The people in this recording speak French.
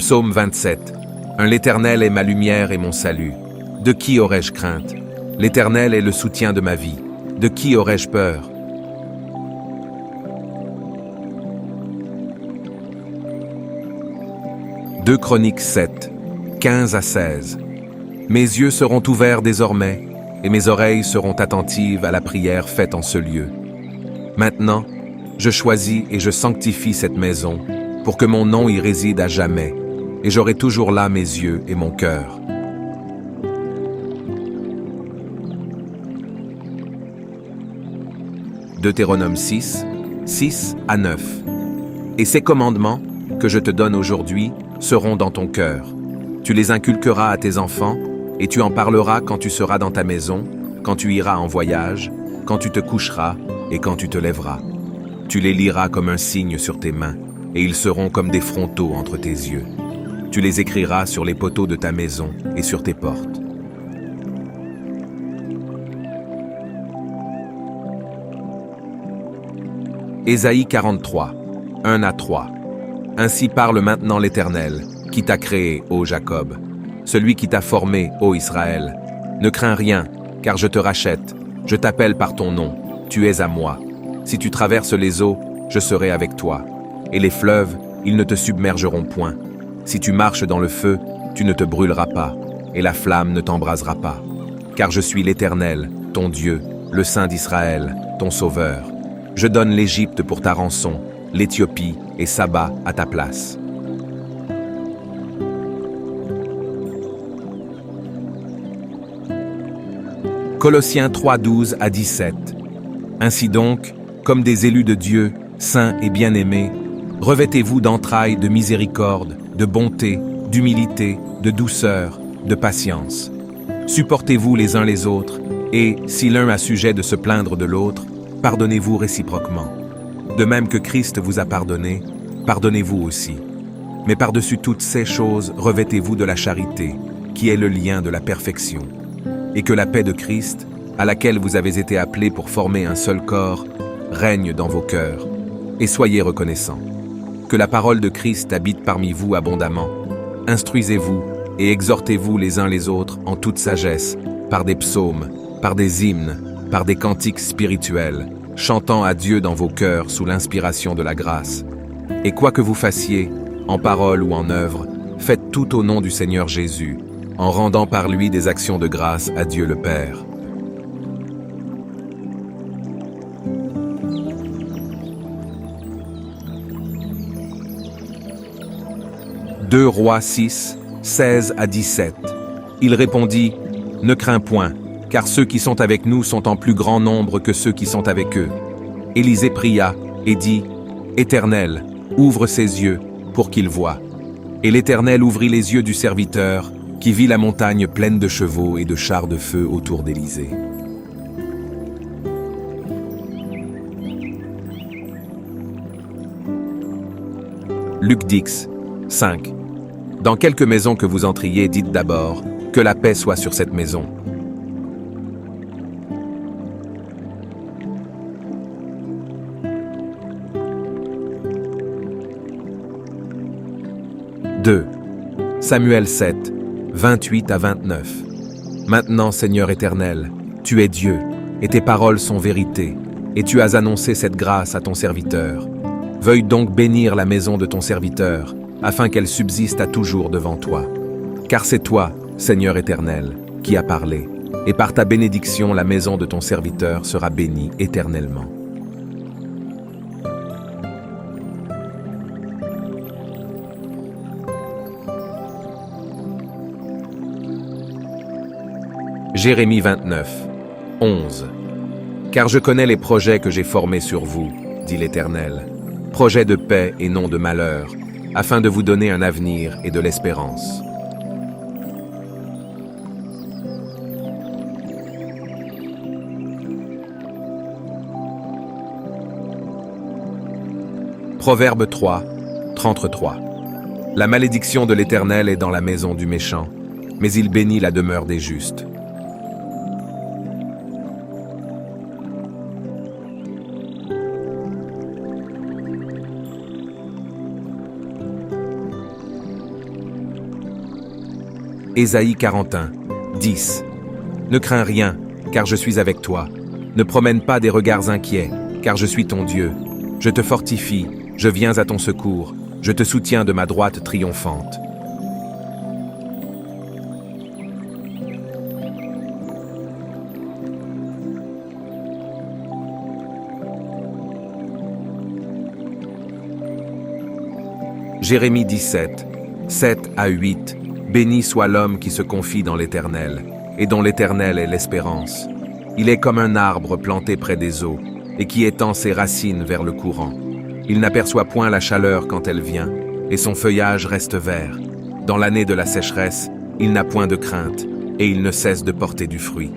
Psaume 27. L'Éternel est ma lumière et mon salut. De qui aurais-je crainte? L'Éternel est le soutien de ma vie. De qui aurais-je peur? Deux Chroniques 7, 15 à 16. Mes yeux seront ouverts désormais, et mes oreilles seront attentives à la prière faite en ce lieu. Maintenant, je choisis et je sanctifie cette maison, pour que mon nom y réside à jamais, et j'aurai toujours là mes yeux et mon cœur. Deutéronome 6, 6 à 9. Et ces commandements que je te donne aujourd'hui seront dans ton cœur. Tu les inculqueras à tes enfants, et tu en parleras quand tu seras dans ta maison, quand tu iras en voyage, quand tu te coucheras et quand tu te lèveras. Tu les liras comme un signe sur tes mains, et ils seront comme des frontaux entre tes yeux. Tu les écriras sur les poteaux de ta maison et sur tes portes. Ésaïe 43, 1 à 3. Ainsi parle maintenant l'Éternel, qui t'a créé, ô Jacob, celui qui t'a formé, ô Israël. Ne crains rien, car je te rachète, je t'appelle par ton nom, tu es à moi. Si tu traverses les eaux, je serai avec toi, et les fleuves, ils ne te submergeront point. Si tu marches dans le feu, tu ne te brûleras pas, et la flamme ne t'embrasera pas. Car je suis l'Éternel, ton Dieu, le Saint d'Israël, ton Sauveur. Je donne l'Égypte pour ta rançon, l'Éthiopie et Saba à ta place. Colossiens 3, 12 à 17. Ainsi donc, comme des élus de Dieu, saints et bien-aimés, revêtez-vous d'entrailles de miséricorde, de bonté, d'humilité, de douceur, de patience. Supportez-vous les uns les autres, et, si l'un a sujet de se plaindre de l'autre, pardonnez-vous réciproquement. De même que Christ vous a pardonné, pardonnez-vous aussi. Mais par-dessus toutes ces choses, revêtez-vous de la charité, qui est le lien de la perfection. Et que la paix de Christ, à laquelle vous avez été appelés pour former un seul corps, règne dans vos cœurs. Et soyez reconnaissants. Que la parole de Christ habite parmi vous abondamment. Instruisez-vous et exhortez-vous les uns les autres en toute sagesse, par des psaumes, par des hymnes, par des cantiques spirituels, chantant à Dieu dans vos cœurs sous l'inspiration de la grâce. Et quoi que vous fassiez, en parole ou en œuvre, faites tout au nom du Seigneur Jésus, en rendant par lui des actions de grâce à Dieu le Père. Deux Rois 6, 16 à 17. Il répondit, « Ne crains point, car ceux qui sont avec nous sont en plus grand nombre que ceux qui sont avec eux. » Élisée pria et dit, « Éternel, ouvre ses yeux pour qu'il voie. » Et l'Éternel ouvrit les yeux du serviteur, qui vit la montagne pleine de chevaux et de chars de feu autour d'Élysée. Luc 10, 5. Dans quelque maison que vous entriez, dites d'abord, que la paix soit sur cette maison. Deux. Samuel 7, 28 à 29. Maintenant, Seigneur éternel, tu es Dieu, et tes paroles sont vérité, et tu as annoncé cette grâce à ton serviteur. Veuille donc bénir la maison de ton serviteur, afin qu'elle subsiste à toujours devant toi. Car c'est toi, Seigneur éternel, qui as parlé, et par ta bénédiction la maison de ton serviteur sera bénie éternellement. Jérémie 29, 11. Car je connais les projets que j'ai formés sur vous, dit l'Éternel, projets de paix et non de malheur, afin de vous donner un avenir et de l'espérance. Proverbe 3, 33. La malédiction de l'Éternel est dans la maison du méchant, mais il bénit la demeure des justes. Ésaïe 41, 10. Ne crains rien, car je suis avec toi. Ne promène pas des regards inquiets, car je suis ton Dieu. Je te fortifie, je viens à ton secours, je te soutiens de ma droite triomphante. Jérémie 17, 7 à 8. Béni soit l'homme qui se confie dans l'Éternel, et dont l'Éternel est l'espérance. Il est comme un arbre planté près des eaux, et qui étend ses racines vers le courant. Il n'aperçoit point la chaleur quand elle vient, et son feuillage reste vert. Dans l'année de la sécheresse, il n'a point de crainte, et il ne cesse de porter du fruit.